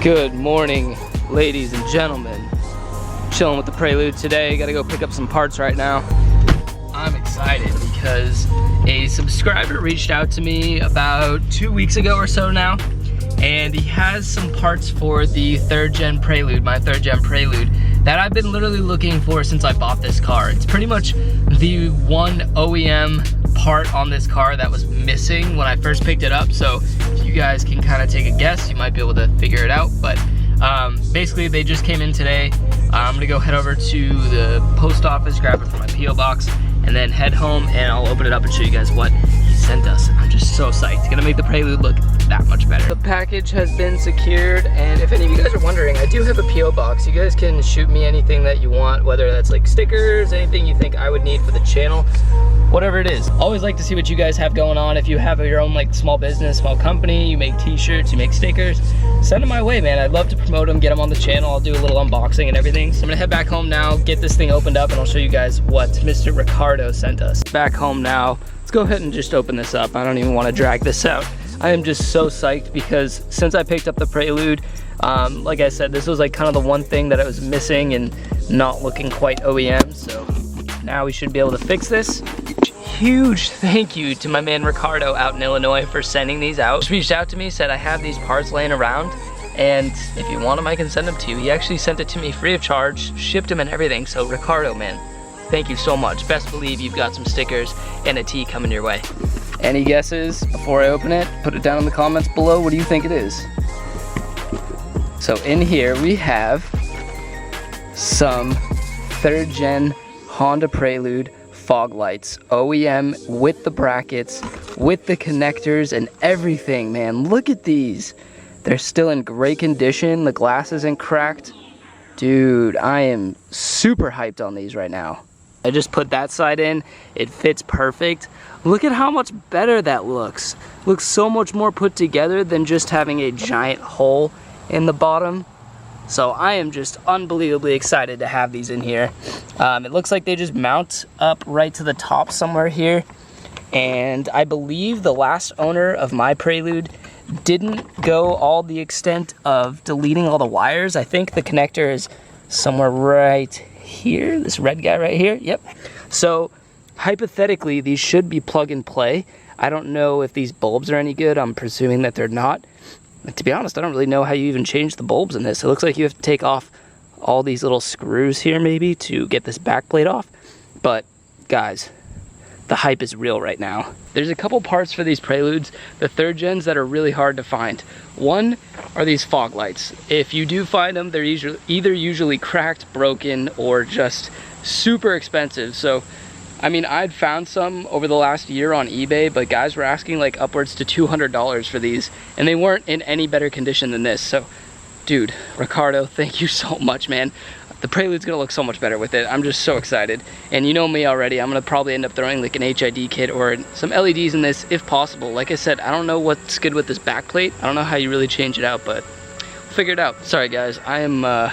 Good morning, ladies and gentlemen. Chilling with the Prelude today. Gotta go pick up some parts right now. I'm excited because a subscriber reached out to me about 2 weeks ago or so now, and he has some parts for the third gen Prelude, my third gen Prelude, that I've been literally looking for since I bought this car. It's pretty much the one OEM part on this car that was missing when I first picked it up. So if you guys can kind of take a guess, you might be able to figure it out. But basically they just came in today. I'm gonna go head over to the post office, grab it from my P.O. box, and then head home, and I'll open it up and show you guys what he sent us. I'm just so psyched. It's gonna make the Prelude look that much better. The package has been secured, and if any of you guys are wondering, I do have a P.O. box. You guys can shoot me anything that you want, whether that's like stickers, anything you think I would need for the channel, whatever it is. Always like to see what you guys have going on. If you have your own like small business, small company, you make t-shirts, you make stickers, send them my way, man. I'd love to promote them, get them on the channel. I'll do a little unboxing and everything. So I'm gonna head back home now, get this thing opened up, and I'll show you guys what Mr. Ricardo sent us. Back home now. Let's go ahead and just open this up. I don't even want to drag this out. I am just so psyched because since I picked up the Prelude, like I said, this was like kind of the one thing that I was missing and not looking quite OEM. So now we should be able to fix this. Huge thank you to my man Ricardo out in Illinois for sending these out. He reached out to me, said I have these parts laying around, and if you want them, I can send them to you. He actually sent it to me free of charge, shipped them and everything. So Ricardo, man, thank you so much. Best believe you've got some stickers and a tee coming your way. Any guesses before I open it? Put it down in the comments below. What do you think it is? So in here we have some third gen Honda Prelude fog lights, OEM, with the brackets, with the connectors and everything, man. Look at these. They're still in great condition. The glass isn't cracked. Dude, I am super hyped on these right now. I just put that side in. It fits perfect. Look at how much better that looks. Looks so much more put together than just having a giant hole in the bottom. So I am just unbelievably excited to have these in here. It looks like they just mount up right to the top somewhere here. And I believe the last owner of my Prelude didn't go all the extent of deleting all the wires. I think the connector is somewhere right here, this red guy right here. Yep. So hypothetically, these should be plug and play. I don't know if these bulbs are any good. I'm presuming that they're not. To be honest, I don't really know how you even change the bulbs in this. It looks like you have to take off all these little screws here maybe to get this back plate off. But guys, the hype is real right now. There's a couple parts for these Preludes, the third gens, that are really hard to find. One are these fog lights. If you do find them, they're either usually cracked, broken, or just super expensive. So I mean, I'd found some over the last year on eBay, but guys were asking like upwards to $200 for these, and they weren't in any better condition than this. So, dude, Ricardo, thank you so much, man. The Prelude's gonna look so much better with it. I'm just so excited. And you know me already, I'm gonna probably end up throwing like an HID kit or some LEDs in this if possible. Like I said, I don't know what's good with this back plate. I don't know how you really change it out, but we'll figure it out. Sorry guys, I am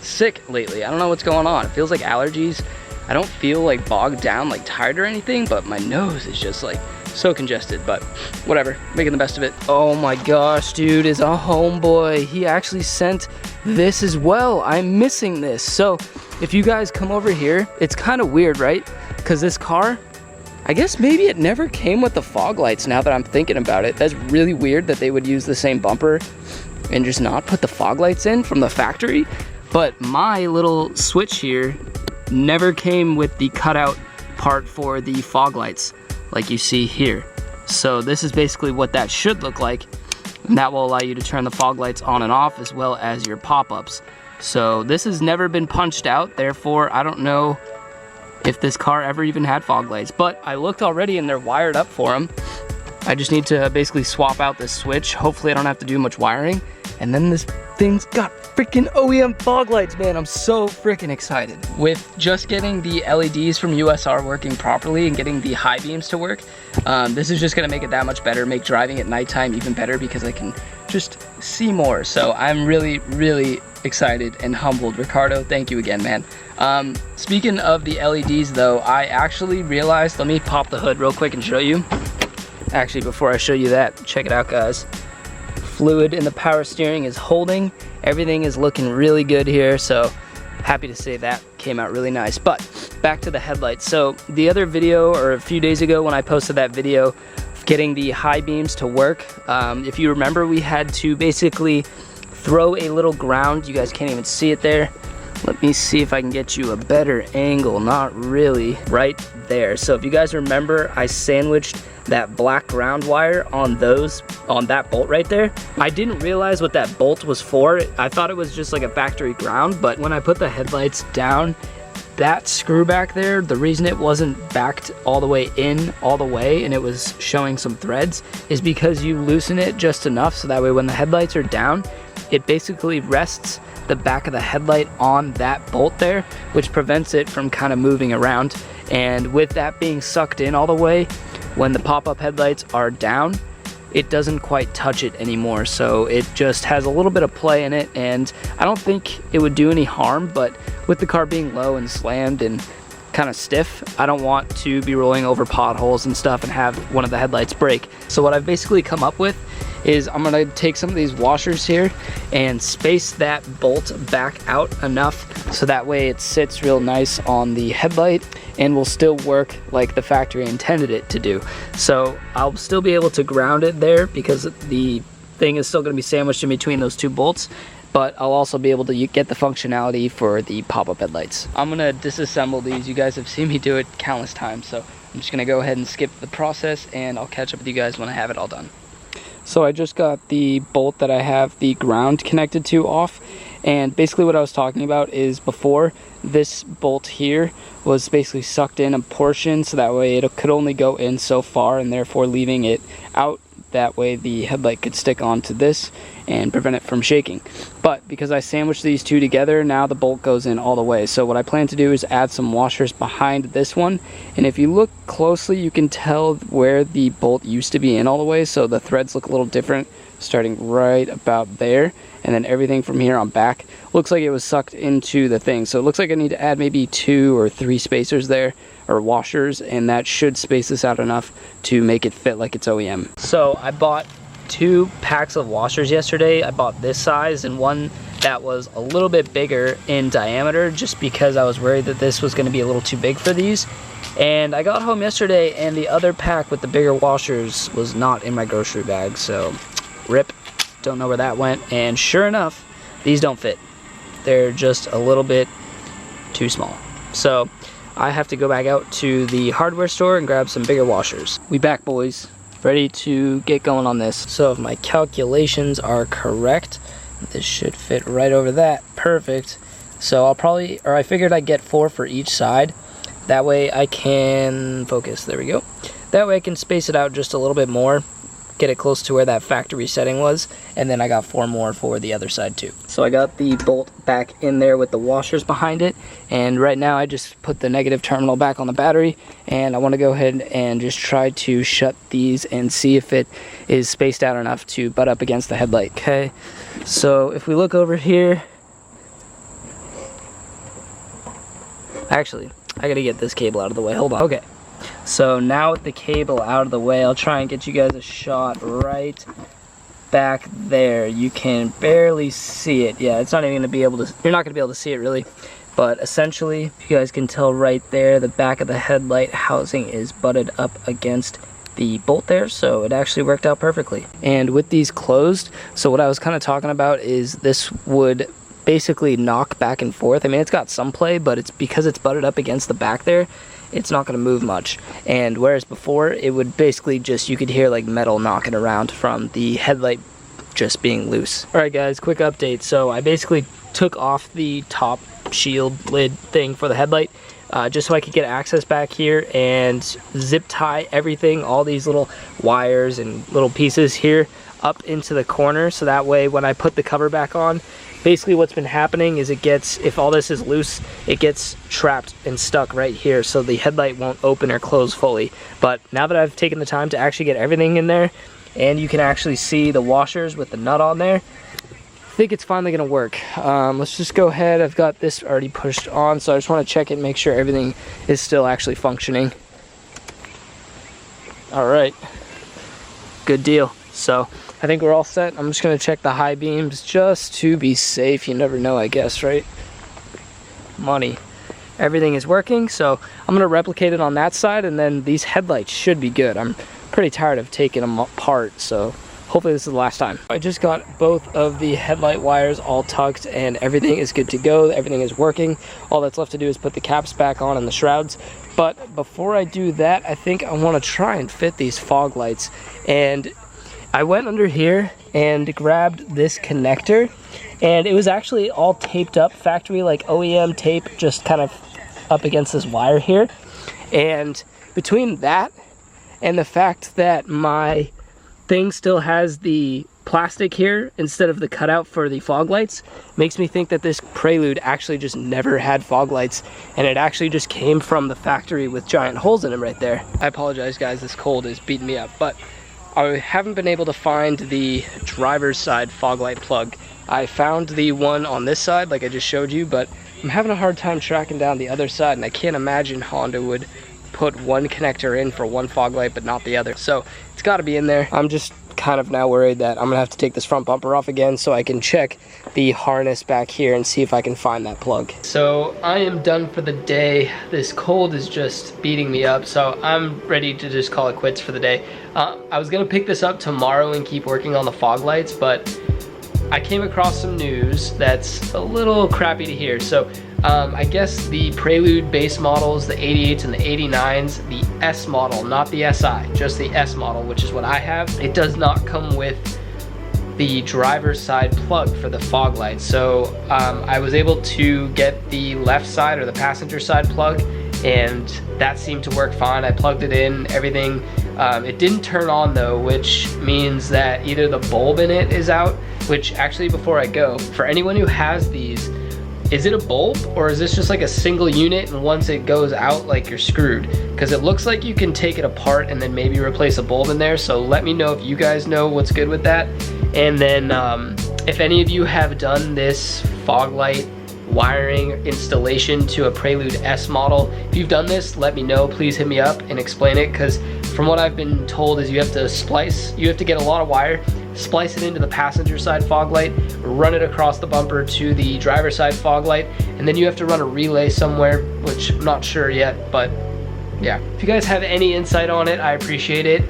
sick lately. I don't know what's going on. It feels like allergies. I don't feel like bogged down, like tired or anything, but my nose is just like so congested, but whatever, making the best of it. Oh my gosh, dude is a homeboy. He actually sent this as well. I'm missing this. So if you guys come over here, it's kind of weird, right? Because this car, I guess maybe it never came with the fog lights now that I'm thinking about it. That's really weird that they would use the same bumper and just not put the fog lights in from the factory. But my little switch here never came with the cutout part for the fog lights like you see here. So this is basically what that should look like, and that will allow you to turn the fog lights on and off as well as your pop-ups. So this has never been punched out, therefore I don't know if this car ever even had fog lights, but I looked already and they're wired up for them. I just need to basically swap out this switch. Hopefully I don't have to do much wiring, and then this thing's got freaking OEM fog lights, man. I'm so freaking excited. With just getting the LEDs from USR working properly and getting the high beams to work, this is just gonna make it that much better, make driving at nighttime even better because I can just see more. So I'm really, really excited and humbled. Ricardo, thank you again, man. Speaking of the LEDs though, I actually realized, let me pop the hood real quick and show you. Actually, before I show you that, check it out guys. fluid in the power steering is holding. Everything is looking really good here, so happy to say that came out really nice. But back to the headlights. So the other video, or a few days ago when I posted that video getting the high beams to work, if you remember, we had to basically throw a little ground. You guys can't even see it there. Let me see if I can get you a better angle. Not really. Right there. So if you guys remember, I sandwiched that black ground wire on that bolt right there. I didn't realize what that bolt was for. I thought it was just like a factory ground, but when I put the headlights down, that screw back there, the reason it wasn't backed all the way in all the way and it was showing some threads is because you loosen it just enough so that way when the headlights are down, it basically rests the back of the headlight on that bolt there, which prevents it from kind of moving around. And with that being sucked in all the way, when the pop-up headlights are down, it doesn't quite touch it anymore. So it just has a little bit of play in it, and I don't think it would do any harm, but with the car being low and slammed and kind of stiff, I don't want to be rolling over potholes and stuff and have one of the headlights break. So what I've basically come up with is I'm gonna take some of these washers here and space that bolt back out enough so that way it sits real nice on the headlight and will still work like the factory intended it to do. So I'll still be able to ground it there because the thing is still gonna be sandwiched in between those two bolts, but I'll also be able to get the functionality for the pop-up headlights. I'm gonna disassemble these. You guys have seen me do it countless times, so I'm just gonna go ahead and skip the process and I'll catch up with you guys when I have it all done. So I just got the bolt that I have the ground connected to off, and basically what I was talking about is before, this bolt here was basically sucked in a portion so that way it could only go in so far, and therefore leaving it out. That way the headlight could stick onto this and prevent it from shaking. But because I sandwiched these two together, now the bolt goes in all the way. So what I plan to do is add some washers behind this one. And if you look closely, you can tell where the bolt used to be in all the way. So the threads look a little different, starting right about there. And then everything from here on back looks like it was sucked into the thing. So it looks like I need to add maybe 2 or 3 spacers there, or washers, and that should space this out enough to make it fit like it's OEM. So I bought 2 packs of washers yesterday. I bought this size and one that was a little bit bigger in diameter just because I was worried that this was going to be a little too big for these. And I got home yesterday and the other pack with the bigger washers was not in my grocery bag, so rip. Don't know where that went, and sure enough, these don't fit. They're just a little bit too small. So I have to go back out to the hardware store and grab some bigger washers. We back, boys. Ready to get going on this. So if my calculations are correct, this should fit right over that. Perfect. So I figured I'd get 4 for each side. That way I can focus. There we go. That way I can space it out just a little bit more, get it close to where that factory setting was, and then I got 4 more for the other side too. So I got the bolt back in there with the washers behind it, and right now I just put the negative terminal back on the battery, and I want to go ahead and just try to shut these and see if it is spaced out enough to butt up against the headlight. Okay, so if we look over here, actually I gotta get this cable out of the way, hold on. Okay, so now with the cable out of the way, I'll try and get you guys a shot right back there. You can barely see it. Yeah, it's not even gonna be able to, you're not gonna be able to see it really. But essentially, you guys can tell right there, the back of the headlight housing is butted up against the bolt there, so it actually worked out perfectly. And with these closed, so what I was kind of talking about is this would basically knock back and forth. I mean, it's got some play, but it's because it's butted up against the back there, it's not going to move much. And whereas before, it would basically just, you could hear like metal knocking around from the headlight just being loose. Alright guys, quick update. So I basically took off the top shield lid thing for the headlight, just so I could get access back here and zip tie everything, all these little wires and little pieces here up into the corner, so that way when I put the cover back on, basically what's been happening is it gets, if all this is loose, it gets trapped and stuck right here, so the headlight won't open or close fully. But now that I've taken the time to actually get everything in there, and you can actually see the washers with the nut on there, I think it's finally gonna work. Let's just go ahead. I've got this already pushed on, so I just want to check it and make sure everything is still actually functioning. All right, good deal. So I think we're all set. I'm just gonna check the high beams just to be safe. You never know, I guess, right? Money. Everything is working, so I'm gonna replicate it on that side, and then these headlights should be good. I'm pretty tired of taking them apart, so hopefully this is the last time. I just got both of the headlight wires all tucked and everything is good to go. Everything is working. All that's left to do is put the caps back on and the shrouds. But before I do that, I think I want to try and fit these fog lights. And I went under here and grabbed this connector, and it was actually all taped up, factory like OEM tape, just kind of up against this wire here. And between that and the fact that my thing still has the plastic here instead of the cutout for the fog lights, makes me think that this Prelude actually just never had fog lights, and it actually just came from the factory with giant holes in them right there. I apologize guys, this cold is beating me up, but I haven't been able to find the driver's side fog light plug. I found the one on this side like I just showed you, but I'm having a hard time tracking down the other side, and I can't imagine Honda would put one connector in for one fog light but not the other. So it's got to be in there. I'm just kind of now worried that I'm gonna have to take this front bumper off again so I can check the harness back here and see if I can find that plug. So I am done for the day. This cold is just beating me up, so I'm ready to just call it quits for the day. I was gonna pick this up tomorrow and keep working on the fog lights, but I came across some news that's a little crappy to hear. So I guess the Prelude base models, the 88s and the 89s, the S model, not the SI, just the S model, which is what I have, it does not come with the driver's side plug for the fog light. So I was able to get the left side or the passenger side plug, and that seemed to work fine. I plugged it in, everything. It didn't turn on though, which means that either the bulb in it is out, which actually before I go, for anyone who has these, is it a bulb or is this just like a single unit and once it goes out, like you're screwed? Because it looks like you can take it apart and then maybe replace a bulb in there. So let me know if you guys know what's good with that. And then if any of you have done this fog light wiring installation to a Prelude S model, if you've done this, let me know. Please hit me up and explain it, because from what I've been told is you have to get a lot of wire, splice it into the passenger side fog light, run it across the bumper to the driver side fog light, and then you have to run a relay somewhere, which I'm not sure yet, but yeah. If you guys have any insight on it, I appreciate it.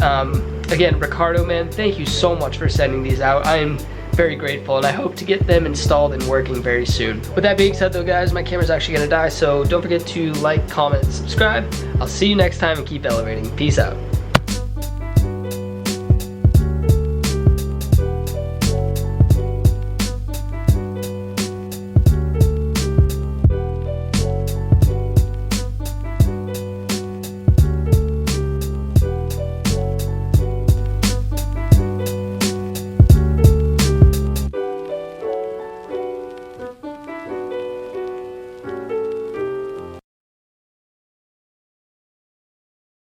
Again, Ricardo, man, thank you so much for sending these out. I am very grateful, and I hope to get them installed and working very soon. With that being said though guys, my camera's actually gonna die, so don't forget to like, comment, and subscribe. I'll see you next time, and keep elevating. Peace out.